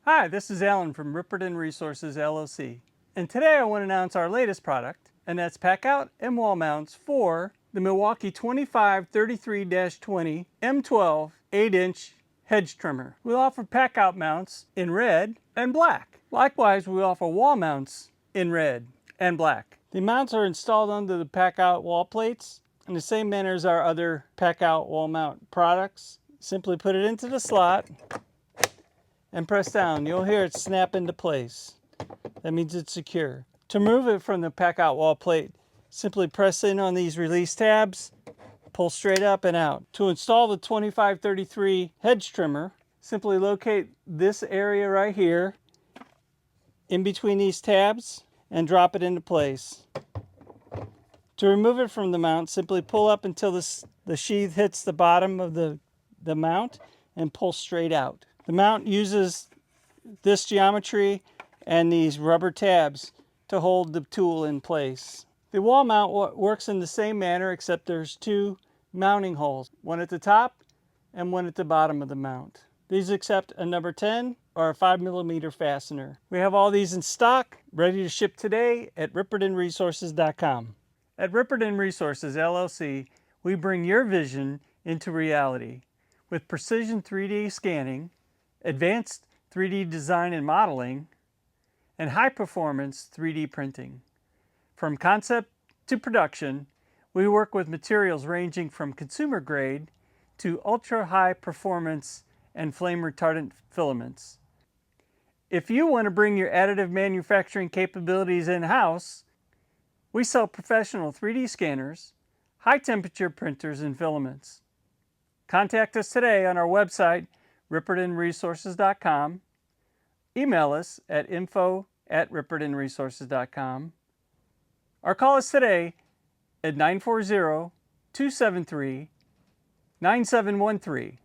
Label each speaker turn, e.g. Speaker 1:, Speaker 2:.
Speaker 1: Hi, this is Alan from Ripperden Resources LLC. And today I want to announce our latest product, and that's Packout and Wall mounts for the Milwaukee 2533-20 M12 8-inch hedge trimmer. We offer Packout mounts in red and black. Likewise, we offer wall mounts in red and black. The mounts are installed under the Packout wall plates in the same manner as our other Packout wall mount products. Simply put it into the slot and press down. You'll hear it snap into place. That means it's secure. To remove it from the Packout wall plate, simply press in on these release tabs, pull straight up and out. To install the 2533 hedge trimmer, simply locate this area right here in between these tabs and drop it into place. To remove it from the mount, simply pull up until the sheath hits the bottom of the mount and pull straight out. The mount uses this geometry and these rubber tabs to hold the tool in place. The wall mount works in the same manner, except there's two mounting holes, one at the top and one at the bottom of the mount. These accept a number 10 or a 5mm fastener. We have all these in stock, ready to ship today at ripperdenresources.com. At Ripperden Resources LLC, we bring your vision into reality with precision 3D scanning, advanced 3D design and modeling, and high-performance 3D printing. From concept to production, we work with materials ranging from consumer grade to ultra-high performance and flame-retardant filaments. If you want to bring your additive manufacturing capabilities in-house, we sell professional 3D scanners, high-temperature printers, and filaments. Contact us today on our website, ripperdenresources.com. Email us at info@ripperdenresources.com. Or call us today at 940-273-9713.